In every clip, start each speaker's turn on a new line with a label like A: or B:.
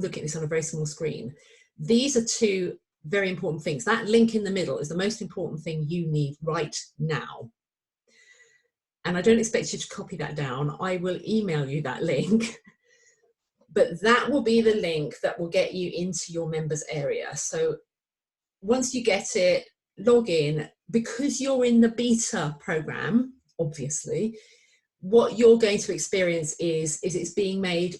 A: look at this on a very small screen. These are two very important things. That link in the middle is the most important thing you need right now. And I don't expect you to copy that down. I will email you that link. But that will be the link that will get you into your members area. So once you get it, log in. Because you're in the beta program, obviously, what you're going to experience is it's being made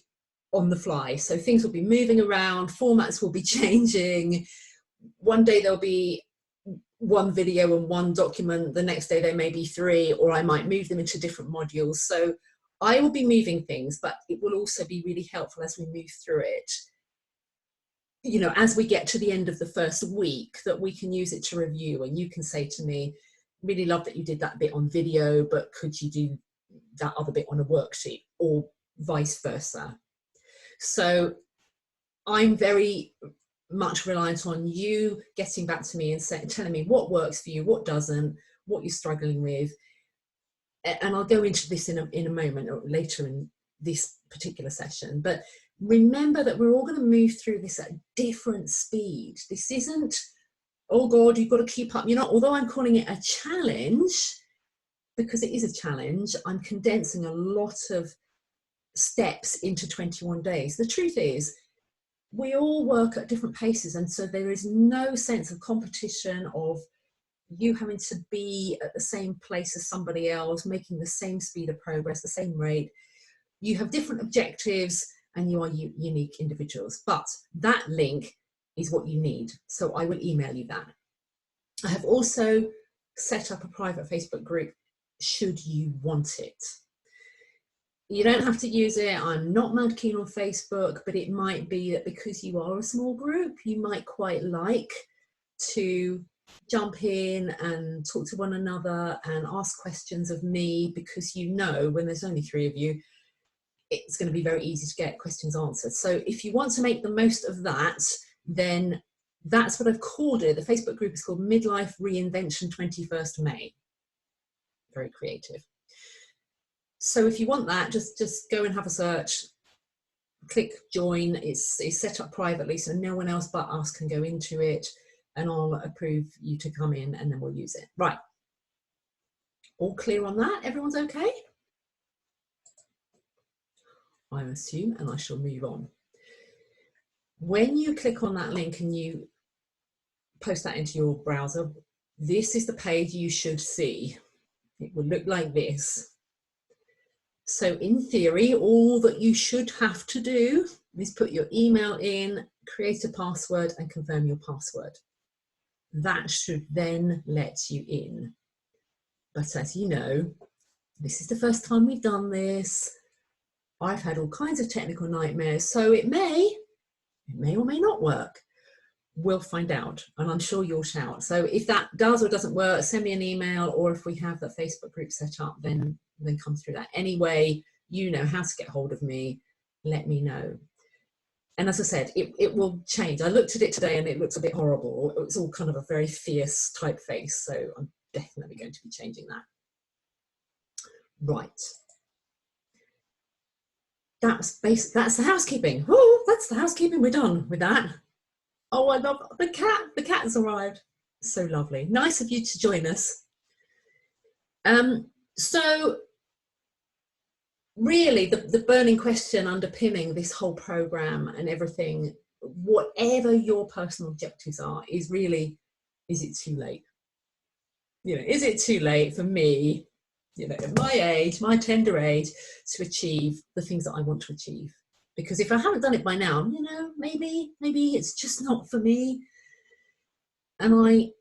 A: on the fly. So things will be moving around, formats will be changing. One day there'll be one video and one document, the next day there may be three, or I might move them into different modules. So I will be moving things, but it will also be really helpful as we move through it. You know, as we get to the end of the first week, that we can use it to review, and you can say to me, really love that you did that bit on video, but could you do that other bit on a worksheet, or vice versa. So I'm very much reliant on you getting back to me and telling me what works for you, what doesn't, what you're struggling with. And I'll go into this in a moment, or later in this particular session. But remember that we're all going to move through this at different speed. This isn't, oh God, you've got to keep up. You're not, although I'm calling it a challenge, because it is a challenge, I'm condensing a lot of steps into 21 days. The truth is, we all work at different paces, and so there is no sense of competition, of you having to be at the same place as somebody else, making the same speed of progress, the same rate. You have different objectives and you are unique individuals, but that link is what you need. So I will email you that. I have also set up a private Facebook group should you want it. You don't have to use it. I'm not mad keen on Facebook, but it might be that because you are a small group, you might quite like to jump in and talk to one another and ask questions of me, because you know when there's only 3 of you, it's going to be very easy to get questions answered. So if you want to make the most of that, then that's what I've called it. The Facebook group is called Midlife Reinvention 21st May. Very creative. So if you want that, just go and have a search, click join. It's set up privately, so no one else but us can go into it, and I'll approve you to come in, and then we'll use it. Right. All clear on that? Everyone's okay? I assume, and I shall move on. When you click on that link and you post that into your browser, this is the page you should see. It will look like this. So in theory, all that you should have to do is put your email in, create a password, and confirm your password. That should then let you in. But as you know, this is the first time we've done this. I've had all kinds of technical nightmares, so it may or may not work. We'll find out, and I'm sure you'll shout. So if that does or doesn't work, send me an email, or if we have the Facebook group set up, then come through that. Anyway, you know how to get hold of me. Let me know. And as I said, it will change. I looked at it today and it looks a bit horrible. It's all kind of a very fierce typeface, so I'm definitely going to be changing that. Right. That's the housekeeping. Oh, that's the housekeeping. We're done with that. Oh, I love the cat. The cat has arrived. So lovely. Nice of you to join us. So really the burning question underpinning this whole program and everything, whatever your personal objectives are, is really, is it too late? You know, is it too late for me, you know, at my age, my tender age, to achieve the things that I want to achieve? Because if I haven't done it by now, you know, maybe it's just not for me. And I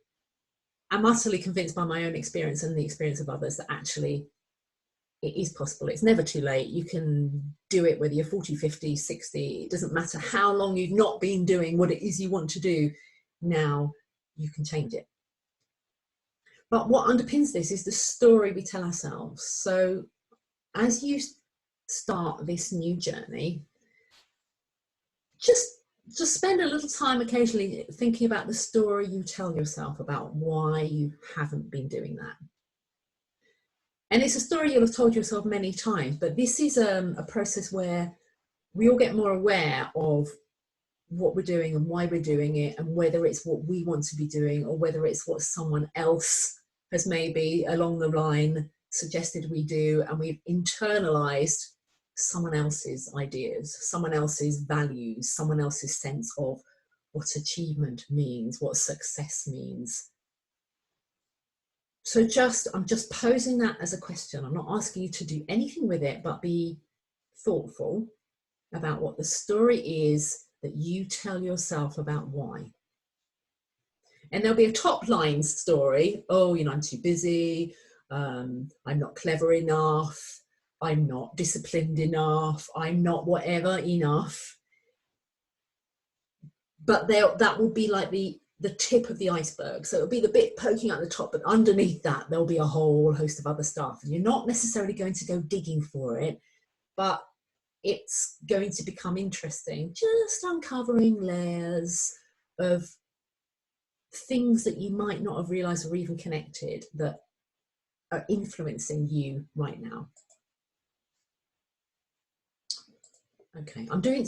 A: am utterly convinced by my own experience and the experience of others that actually it is possible. It's never too late. You can do it whether you're 40, 50, 60. It doesn't matter how long you've not been doing what it is you want to do. Now you can change it. But what underpins this is the story we tell ourselves. So as you start this new journey, just spend a little time occasionally thinking about the story you tell yourself about why you haven't been doing that. And it's a story you'll have told yourself many times, but this is a process where we all get more aware of what we're doing and why we're doing it, and whether it's what we want to be doing or whether it's what someone else has maybe along the line suggested we do, and we've internalized someone else's ideas, someone else's values, someone else's sense of what achievement means, what success means. So I'm just posing that as a question. I'm not asking you to do anything with it, but be thoughtful about what the story is that you tell yourself about why. And there'll be a top line story. Oh, you know, I'm too busy. I'm not clever enough. I'm not disciplined enough. I'm not whatever enough. But that will be like the tip of the iceberg. So it'll be the bit poking out the top, but underneath that, there'll be a whole host of other stuff. And you're not necessarily going to go digging for it, but it's going to become interesting, just uncovering layers of things that you might not have realized or even connected that are influencing you right now. Okay, I'm doing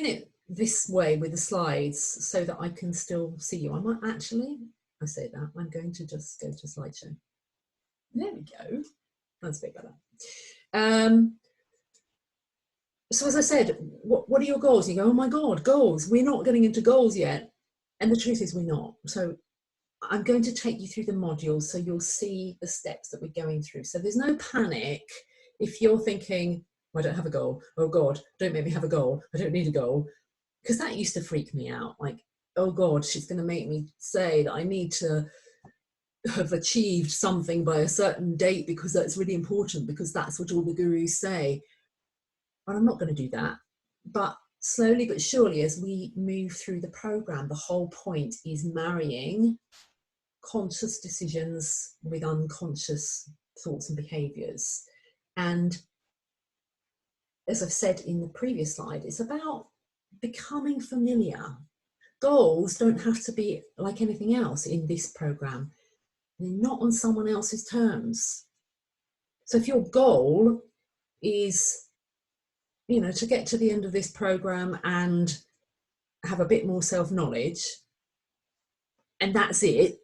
A: it this way with the slides so that I can still see you. I might actually, I say that, I'm going to just go to slideshow. There we go. That's a bit better. So as I said, what are your goals? You go, oh my God, goals. We're not getting into goals yet. And the truth is we're not. So I'm going to take you through the modules so you'll see the steps that we're going through. So there's no panic if you're thinking, well, I don't have a goal. Oh God, don't make me have a goal. I don't need a goal. Because that used to freak me out. Like, oh God, she's going to make me say that I need to have achieved something by a certain date because that's really important, because that's what all the gurus say. But I'm not going to do that. But slowly but surely, as we move through the program, the whole point is marrying conscious decisions with unconscious thoughts and behaviors. And as I've said in the previous slide, it's about becoming familiar. Goals don't have to be like anything else in this program. They're not on someone else's terms. So if your goal is, you know, to get to the end of this program and have a bit more self-knowledge, and that's it,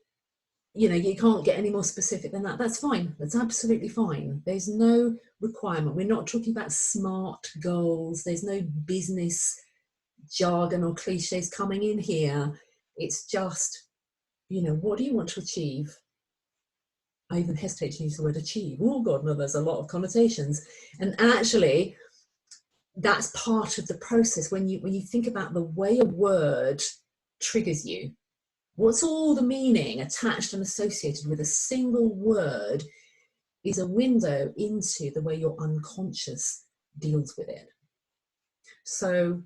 A: you know, you can't get any more specific than that, that's fine. That's absolutely fine. There's no requirement. We're not talking about smart goals. There's no business jargon or cliches coming in here. It's just, you know, what do you want to achieve? I even hesitate to use the word achieve. Oh God, no, there's a lot of connotations. And actually, that's part of the process. When you think about the way a word triggers you, what's all the meaning attached and associated with a single word is a window into the way your unconscious deals with it. So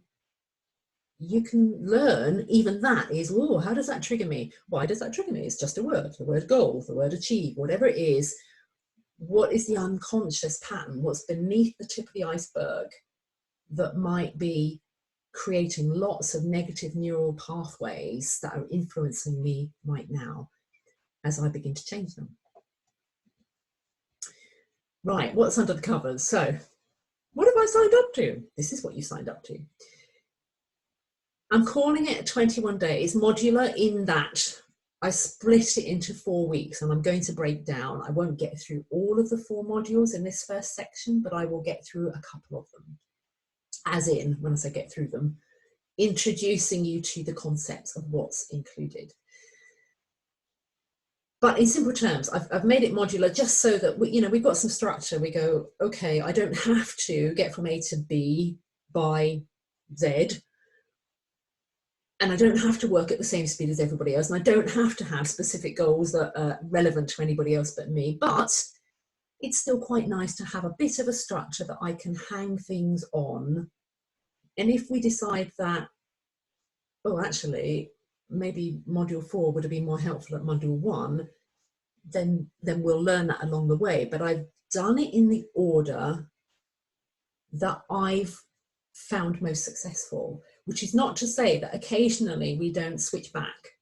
A: you can learn, even that is, oh, how does that trigger me? Why does that trigger me? It's just a word, the word goal, the word achieve, whatever it is. What is the unconscious pattern? What's beneath the tip of the iceberg that might be creating lots of negative neural pathways that are influencing me right now as I begin to change them? Right, what's under the covers? So, what have I signed up to? This is what you signed up to. I'm calling it 21 days, modular in that I split it into 4 weeks, and I'm going to break down. I won't get through all of the 4 modules in this first section, but I will get through a couple of them. As in, when I say get through them, introducing you to the concepts of what's included. But in simple terms, I've made it modular just so that we've got some structure. We go, okay, I don't have to get from A to B by Z, and I don't have to work at the same speed as everybody else, and I don't have to have specific goals that are relevant to anybody else but me. But it's still quite nice to have a bit of a structure that I can hang things on. And if we decide that, oh, actually, maybe module 4 would have been more helpful at module 1, then we'll learn that along the way. But I've done it in the order that I've found most successful, which is not to say that occasionally we don't switch back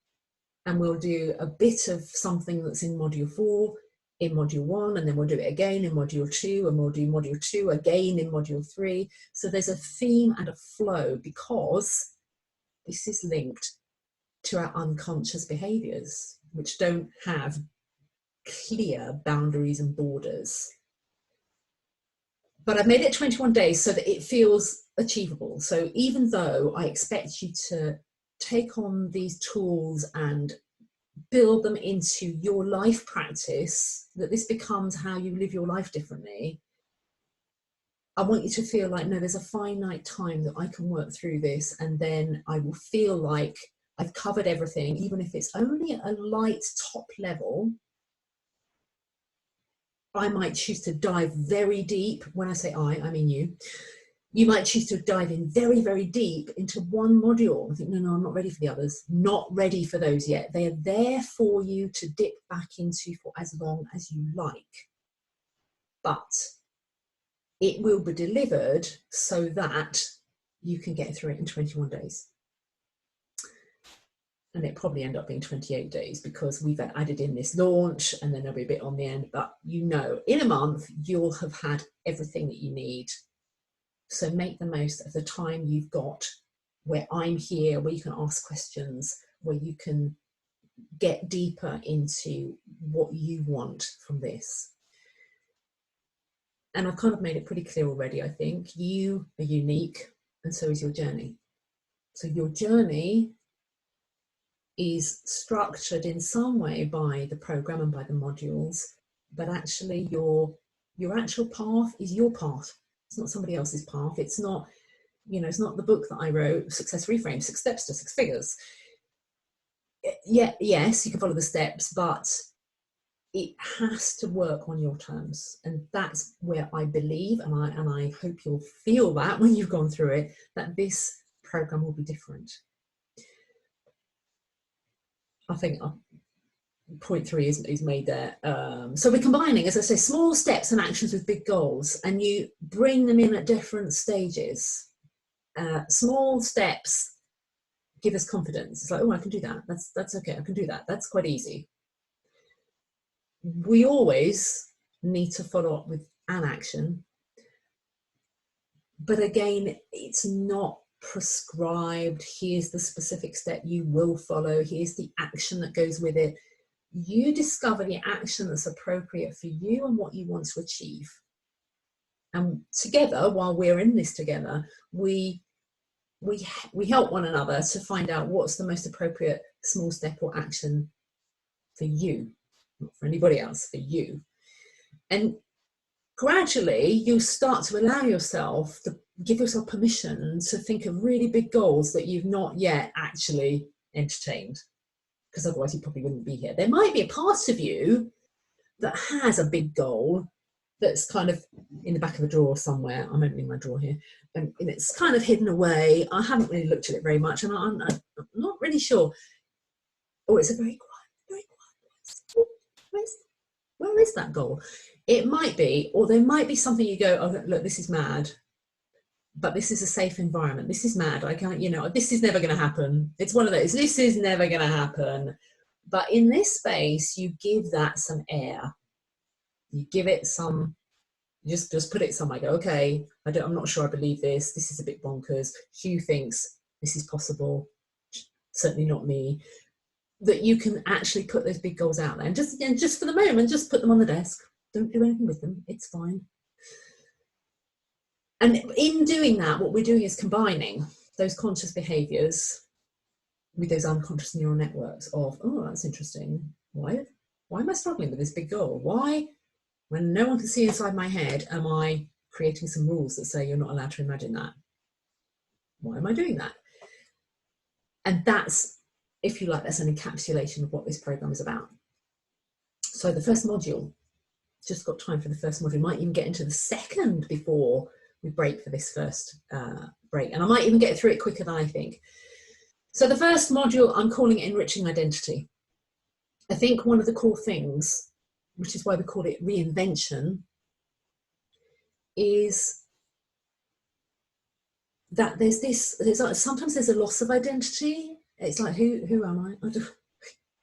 A: and we'll do a bit of something that's in module 4 in module 1, and then we'll do it again in module 2, and we'll do module 2 again in module 3. So there's a theme and a flow, because this is linked to our unconscious behaviors, which don't have clear boundaries and borders. But I've made it 21 days so that it feels achievable. So even though I expect you to take on these tools and build them into your life practice, that this becomes how you live your life differently, I want you to feel like, no, there's a finite time that I can work through this, and then I will feel like I've covered everything, even if it's only at a light top level. I might choose to dive very deep. When I say I mean you. You might choose to dive in very, very deep into one module. I think, no, I'm not ready for the others. Not ready for those yet. They are there for you to dip back into for as long as you like. But it will be delivered so that you can get through it in 21 days. And it probably end up being 28 days because we've added in this launch, and then there'll be a bit on the end. But you know, in a month, you'll have had everything that you need. So make the most of the time you've got, where I'm here, where you can ask questions, where you can get deeper into what you want from this. And I've kind of made it pretty clear already, I think. You are unique, and so is your journey. So your journey is structured in some way by the program and by the modules, but actually your actual path is your path. It's not somebody else's path. It's not, you know, it's not the book that I wrote, Success Reframe, 6 Steps to 6 Figures. Yeah, yes, you can follow the steps, but it has to work on your terms. And that's where I believe, and I hope you'll feel that when you've gone through it, that this program will be different. I think point 3 is made there. So we're combining, as I say, small steps and actions with big goals, and you bring them in at different stages. Small steps give us confidence. It's like, oh, I can do that. That's okay. I can do that. That's quite easy. We always need to follow up with an action, but again, it's not prescribed. Here's the specific step you will follow. Here's the action that goes with it. You discover the action that's appropriate for you and what you want to achieve. And together, while we're in this together, we help one another to find out what's the most appropriate small step or action for you, not for anybody else, for you. And gradually, you start to allow yourself to give yourself permission to think of really big goals that you've not yet actually entertained, because otherwise you probably wouldn't be here. There might be a part of you that has a big goal that's kind of in the back of a drawer somewhere. I'm opening my drawer here, and it's kind of hidden away. I haven't really looked at it very much, and I'm not really sure. Oh, it's a very quiet place. Where is that goal? It might be, or there might be something you go, oh, look, this is mad, but this is a safe environment. This is mad. I can't, you know, this is never going to happen. It's one of those, this is never going to happen. But in this space, you give that some air. You give it some, just put it somewhere. Go, okay, I'm not sure I believe this. This is a bit bonkers. Hugh thinks this is possible. Certainly not me. That you can actually put those big goals out there. And just for the moment, just put them on the desk. Don't do anything with them. It's fine. And in doing that, what we're doing is combining those conscious behaviors with those unconscious neural networks of, oh, that's interesting. Why am I struggling with this big goal? Why, when no one can see inside my head, am I creating some rules that say you're not allowed to imagine that? Why am I doing that? And that's, if you like, that's an encapsulation of what this program is about. So the first module, just got time for the first module, might even get into the second before we break for this first break. And I might even get through it quicker than I think. So the first module, I'm calling it Enriching Identity. I think one of the core things, which is why we call it Reinvention, is that sometimes there's a loss of identity. It's like, who am I?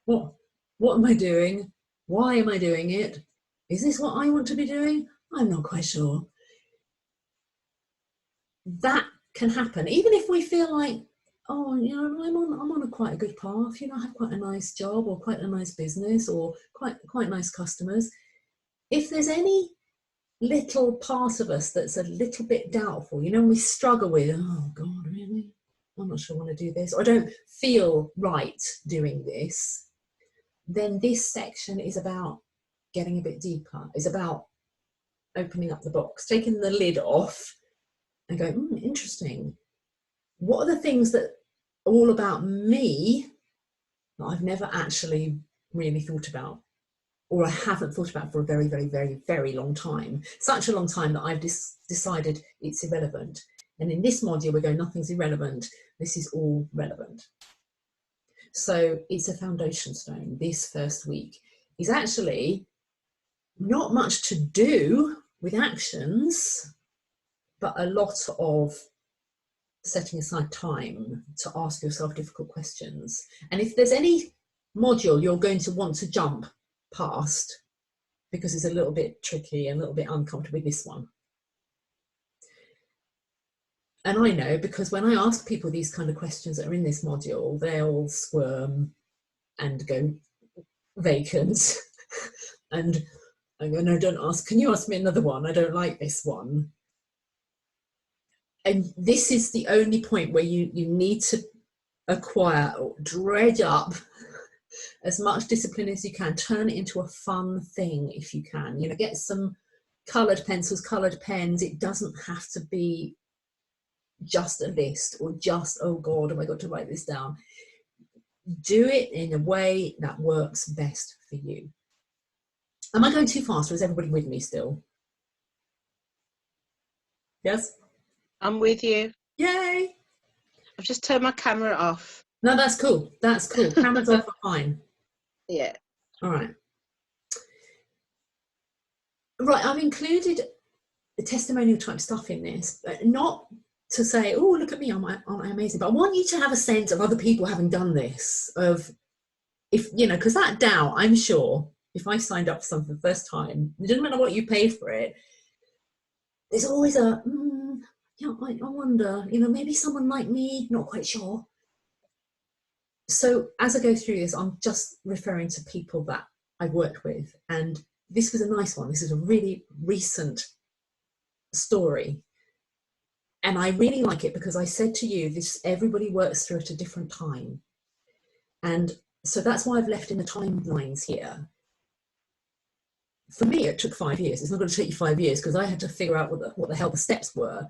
A: What am I doing? Why am I doing it? Is this what I want to be doing? I'm not quite sure. That can happen, even if we feel like oh, you know, I'm on a quite a good path, you know, I have quite a nice job or quite a nice business or quite nice customers. If there's any little part of us that's a little bit doubtful, you know, we struggle with, oh God, really? I'm not sure I want to do this, or I don't feel right doing this, then this section is about getting a bit deeper. It's about opening up the box, taking the lid off and going, interesting. What are the things that are all about me that I've never actually really thought about, or I haven't thought about for a very, very, very, very long time. Such a long time that I've decided it's irrelevant. And in this module, we're going, nothing's irrelevant. This is all relevant. So it's a foundation stone. This first week is actually not much to do with actions, but a lot of setting aside time to ask yourself difficult questions. And if there's any module you're going to want to jump past because it's a little bit tricky and a little bit uncomfortable with this one. And I know because when I ask people these kind of questions that are in this module, they all squirm and go vacant. and I go, no, don't ask. Can you ask me another one? I don't like this one. And this is the only point where you need to acquire or dredge up as much discipline as you can. Turn it into a fun thing if you can. You know, get some coloured pencils, coloured pens. It doesn't have to be just a list or just, oh God, have I got to write this down? Do it in a way that works best for you. Am I going too fast, or is everybody with me still? Yes?
B: I'm with you.
A: Yay!
B: I've just turned my camera off.
A: No, that's cool. That's cool. Cameras off are fine.
B: Yeah.
A: All right. Right, I've included the testimonial type stuff in this, but not to say, oh, look at me, I'm amazing. But I want you to have a sense of other people having done this, of if, you know, because that doubt, I'm sure, if I signed up for something for the first time, it doesn't matter what you paid for it, there's always a, yeah, I wonder, you know, maybe someone like me, not quite sure. So as I go through this, I'm just referring to people that I've worked with. And this was a nice one. This is a really recent story. And I really like it because I said to you, this, everybody works through at a different time. And so that's why I've left in the timelines here. For me, it took 5 years. It's not going to take you 5 years because I had to figure out what the hell the steps were.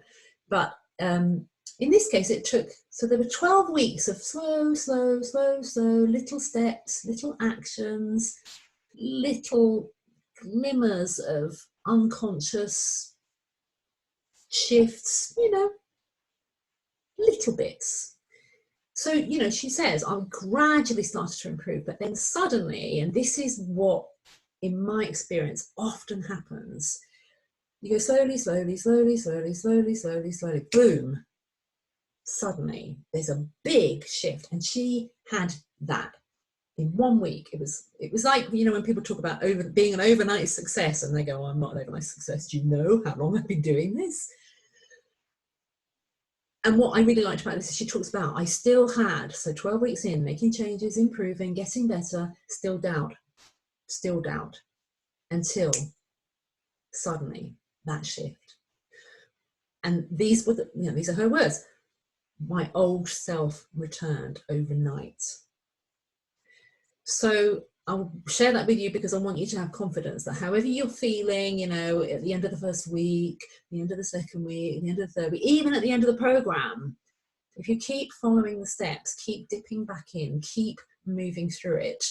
A: But in this case, it took, so there were 12 weeks of slow, little steps, little actions, little glimmers of unconscious shifts, you know, little bits. So, you know, she says, I gradually started to improve, but then suddenly, and this is what, in my experience, often happens, you go slowly, boom, suddenly there's a big shift. And she had that in 1 week. It was like, you know, when people talk about being an overnight success and they go, oh, I'm not an overnight success. Do you know how long I've been doing this? And what I really liked about this is she talks about, I still had, so 12 weeks in, making changes, improving, getting better, still doubt, until suddenly that shift. And these were these are her words. My old self returned overnight. So I'll share that with you because I want you to have confidence that however you're feeling, you know, at the end of the first week, the end of the second week, the end of the third week, even at the end of the program, if you keep following the steps, keep dipping back in, keep moving through it,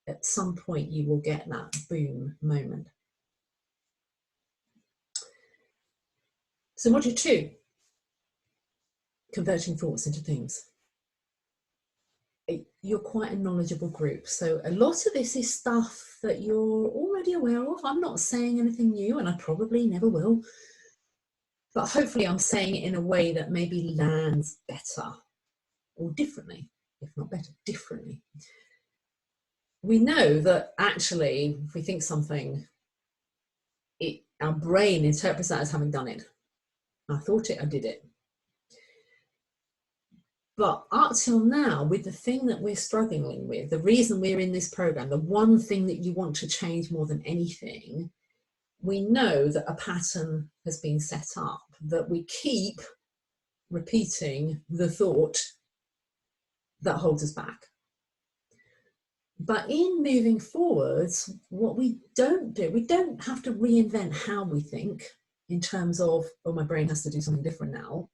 A: at some point you will get that boom moment. So module 2, converting thoughts into things. You're quite a knowledgeable group, so a lot of this is stuff that you're already aware of. I'm not saying anything new, and I probably never will, but hopefully I'm saying it in a way that maybe lands better or differently, if not better, differently. We know that actually, if we think something, our brain interprets that as having done it. I thought it, I did it. But up till now, with the thing that we're struggling with, the reason we're in this program, the one thing that you want to change more than anything, we know that a pattern has been set up, that we keep repeating the thought that holds us back. But in moving forwards, what we don't do, we don't have to reinvent how we think in terms of, oh, my brain has to do something different now,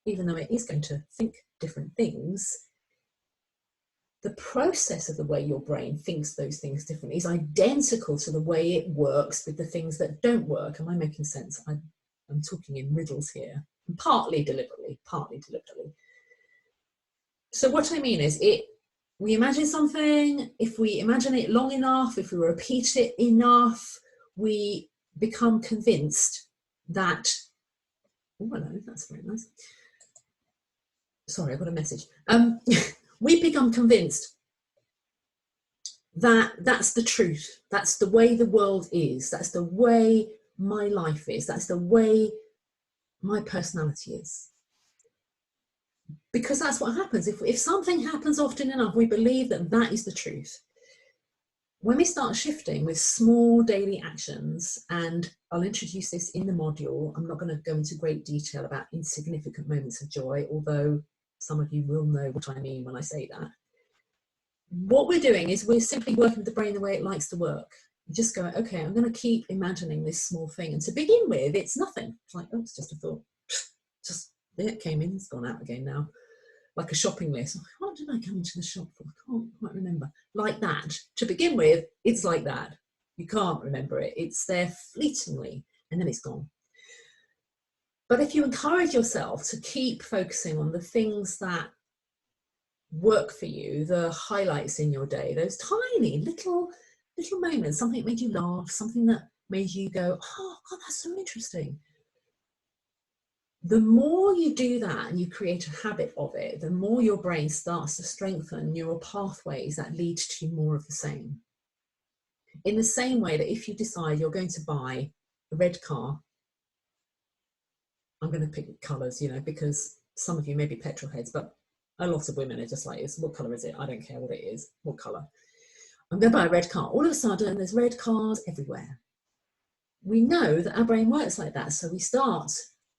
A: even though it is going to think different things. The process of the way your brain thinks those things differently is identical to the way it works with the things that don't work. Am I making sense? I'm talking in riddles here, partly deliberately, partly deliberately. So what I mean is, we imagine something, if we imagine it long enough, if we repeat it enough, we become convinced that, oh, hello, that's very nice. Sorry, I got a message. We become convinced that that's the truth. That's the way the world is. That's the way my life is. That's the way my personality is. Because that's what happens. If something happens often enough, we believe that that is the truth. When we start shifting with small daily actions, and I'll introduce this in the module, I'm not going to go into great detail about insignificant moments of joy, although some of you will know what I mean when I say that. What we're doing is we're simply working with the brain the way it likes to work. You just go, okay, I'm going to keep imagining this small thing. And to begin with, it's nothing. It's like, oh, it's just a thought. Just, there it came in, it's gone out again now. Like a shopping list. What did I come into the shop for? I can't quite remember. Like that. To begin with, it's like that. You can't remember it. It's there fleetingly, and then it's gone. But if you encourage yourself to keep focusing on the things that work for you, the highlights in your day, those tiny little moments, something that made you laugh, something that made you go, oh God, that's so interesting. The more you do that and you create a habit of it, the more your brain starts to strengthen neural pathways that lead to more of the same. In the same way that if you decide you're going to buy a red car, I'm going to pick colours, you know, because some of you may be petrol heads, but a lot of women are just like, what colour is it? I don't care what it is. What colour? I'm going to buy a red car. All of a sudden, there's red cars everywhere. We know that our brain works like that, so we start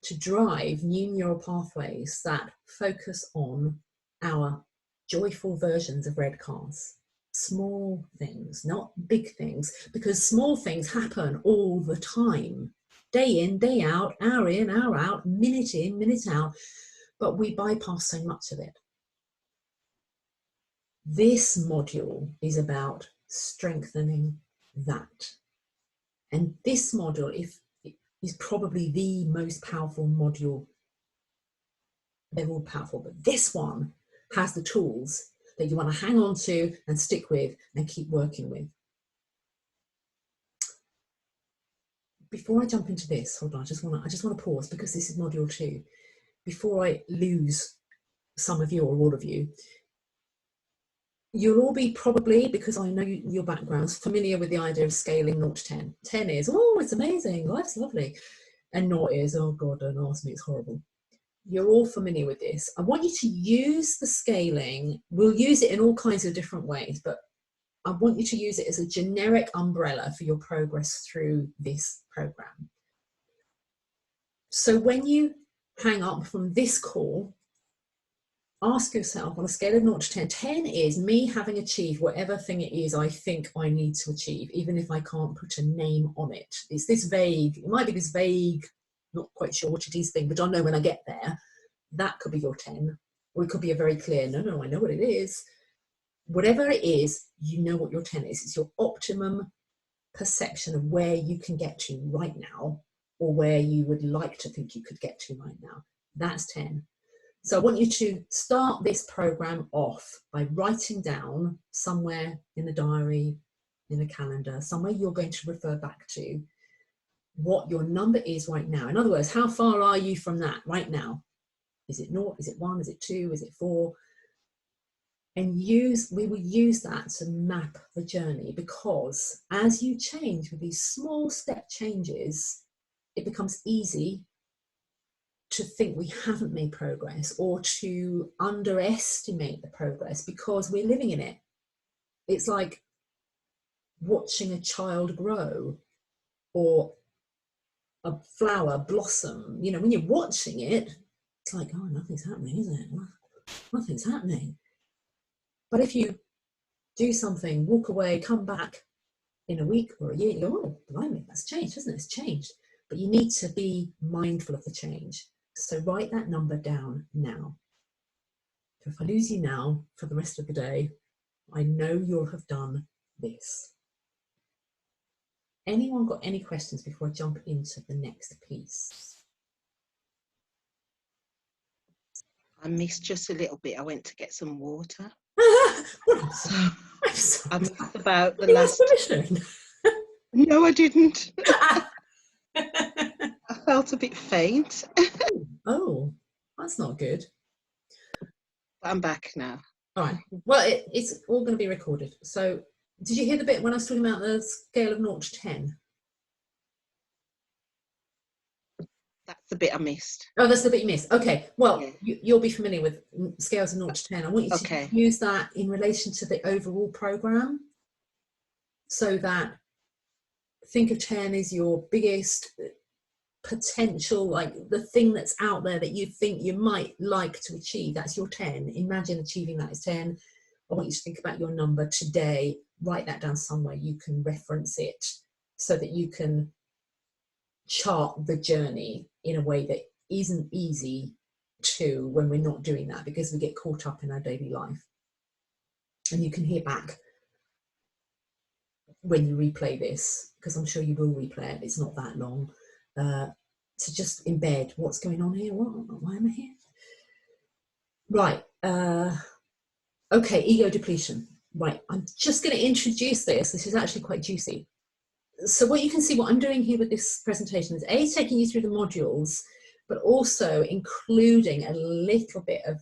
A: to drive new neural pathways that focus on our joyful versions of red cars. Small things, not big things, because small things happen all the time. Day in, day out, hour in, hour out, minute in, minute out, but we bypass so much of it. This module is about strengthening that. And this module is probably the most powerful module. They're all powerful, but this one has the tools that you want to hang on to and stick with and keep working with. Before I jump into this, hold on, I just want to pause, because this is module 2. Before I lose some of you or all of you, you'll all be probably, because I know your backgrounds, familiar with the idea of scaling 0 to 10. 10 is, oh, it's amazing, life's lovely. And 0 is, oh God, don't ask me, it's horrible. You're all familiar with this. I want you to use the scaling. We'll use it in all kinds of different ways, but I want you to use it as a generic umbrella for your progress through this program. So when you hang up from this call, ask yourself, on a scale of 0 to 10, 10 is me having achieved whatever thing it is I think I need to achieve, even if I can't put a name on it. It's this vague, it might be this vague, not quite sure what it is thing, but I'll know when I get there. That could be your 10. Or it could be a very clear, no, I know what it is. Whatever it is, you know what your 10 is. It's your optimum perception of where you can get to right now, or where you would like to think you could get to right now. That's 10. So I want you to start this program off by writing down somewhere in the diary, in a calendar, somewhere you're going to refer back to, what your number is right now. In other words, how far are you from that right now? Is it 0? Is it 1? Is it 2? Is it 4? And we will use that to map the journey, because as you change with these small step changes, it becomes easy to think we haven't made progress or to underestimate the progress because we're living in it. It's like watching a child grow or a flower blossom. You know, when you're watching it, it's like, oh, nothing's happening, is it? Nothing's happening. But if you do something, walk away, come back in a week or a year, you go, oh, blimey, that's changed, isn't it? It's changed. But you need to be mindful of the change. So write that number down now. So if I lose you now for the rest of the day, I know you'll have done this. Anyone got any questions before I jump into the next piece?
B: I missed just a little bit. I went to get some water. So I missed about the last.
A: Permission.
B: No, I didn't. I felt a bit faint.
A: Oh, that's not good.
B: But I'm back now.
A: All right. Well, it's all going to be recorded. So did you hear the bit when I was talking about the scale of 0 to 10?
B: That's the bit I missed.
A: Oh, that's the bit you missed. Okay. Well,
B: yeah.
A: you'll be familiar with scales of 0 to 10. I want you to use that in relation to the overall program, so that think of 10 as your biggest potential, like the thing that's out there that you think you might like to achieve. That's your 10. Imagine achieving that as 10. I want you to think about your number today. Write that down somewhere. You can reference it so that you can chart the journey in a way that isn't easy to when we're not doing that, because we get caught up in our daily life. And you can hear back when you replay this, because I'm sure you will replay it. It's not that long. To just embed what's going on here. Why am I here? Right. Okay, ego depletion. Right, I'm just going to introduce this. This is actually quite juicy. So what you can see, what I'm doing here with this presentation is taking you through the modules, but also including a little bit of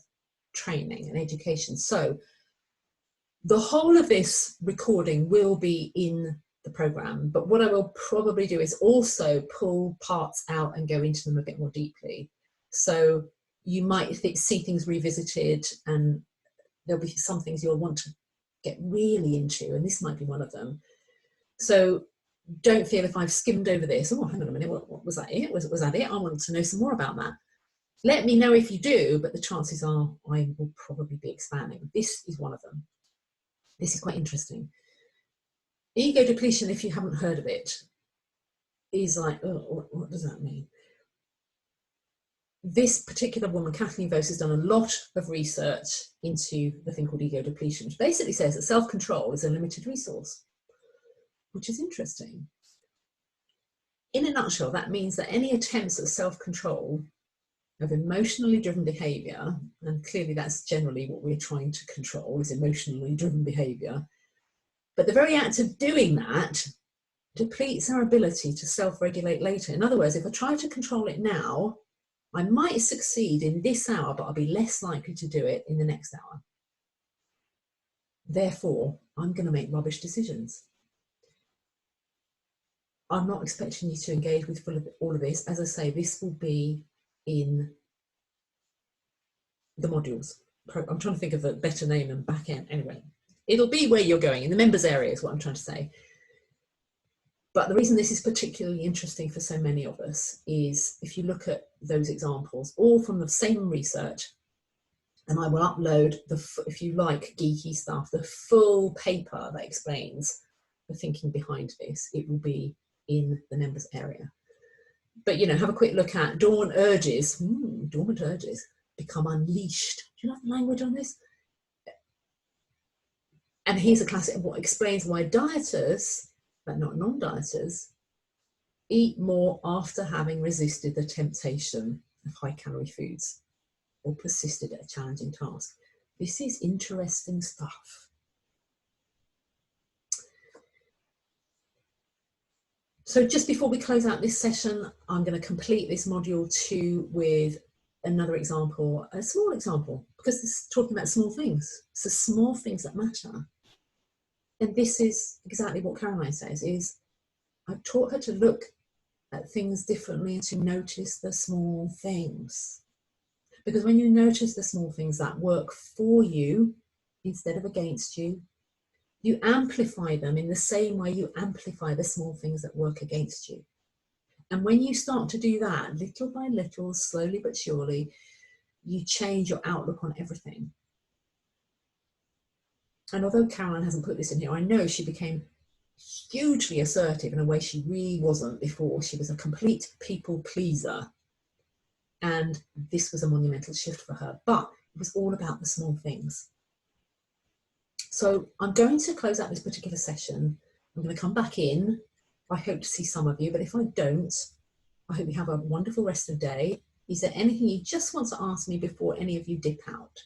A: training and education. So the whole of this recording will be in the program, but what I will probably do is also pull parts out and go into them a bit more deeply. So you might see things revisited, and there'll be some things you'll want to get really into, and this might be one of them. So don't feel if I've skimmed over this, oh, hang on a minute, what was that it? Was that it? I want to know some more about that. Let me know if you do, but the chances are I will probably be expanding. This is one of them. This is quite interesting. Ego depletion, if you haven't heard of it, is like, oh, what does that mean? This particular woman, Kathleen Vose, has done a lot of research into the thing called ego depletion, which basically says that self-control is a limited resource, which is interesting. In a nutshell, that means that any attempts at self-control of emotionally driven behavior, and clearly that's generally what we're trying to control, is emotionally driven behavior, but the very act of doing that depletes our ability to self-regulate later. In other words, if I try to control it now, I might succeed in this hour, but I'll be less likely to do it in the next hour. Therefore, I'm going to make rubbish decisions. I'm not expecting you to engage with all of this. As I say, this will be in the modules. I'm trying to think of a better name than back end. Anyway, it'll be where you're going, in the members area is what I'm trying to say. But the reason this is particularly interesting for so many of us is if you look at those examples, all from the same research, and I will upload, if you like geeky stuff, the full paper that explains the thinking behind this. It will be in the members area. But, you know, have a quick look at dormant urges become unleashed. Do you know the language on this? And here's a classic of what explains why dieters, but not non-dieters, eat more after having resisted the temptation of high-calorie foods or persisted at a challenging task. This is interesting stuff. So just before we close out this session, I'm going to complete this module 2 with another example, a small example, because this is talking about small things. It's the small things that matter. And this is exactly what Caroline says, is I've taught her to look at things differently and to notice the small things. Because when you notice the small things that work for you instead of against you, you amplify them in the same way you amplify the small things that work against you. And when you start to do that, little by little, slowly but surely, you change your outlook on everything. And although Caroline hasn't put this in here, I know she became hugely assertive in a way she really wasn't before. She was a complete people pleaser. And this was a monumental shift for her. But it was all about the small things. So I'm going to close out this particular session. I'm going to come back in. I hope to see some of you, but if I don't, I hope you have a wonderful rest of the day. Is there anything you just want to ask me before any of you dip out?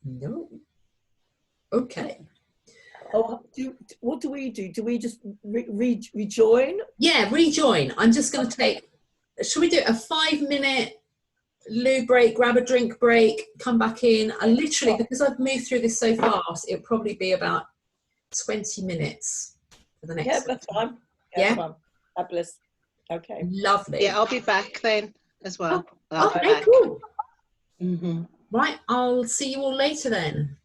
A: No. Okay.
C: Oh, what do we do? Do we just rejoin?
A: Yeah, rejoin. I'm just going to take, should we do a 5-minute loo break, grab a drink break, come back in? I literally, because I've moved through this so fast, it'll probably be about 20 minutes for the next.
C: Yeah, that's fine.
A: Yeah.
C: Fine. Fabulous. Okay.
A: Lovely.
B: Yeah, I'll be back then as well.
A: Okay, cool.
B: Mm-hmm.
A: Right, I'll see you all later then.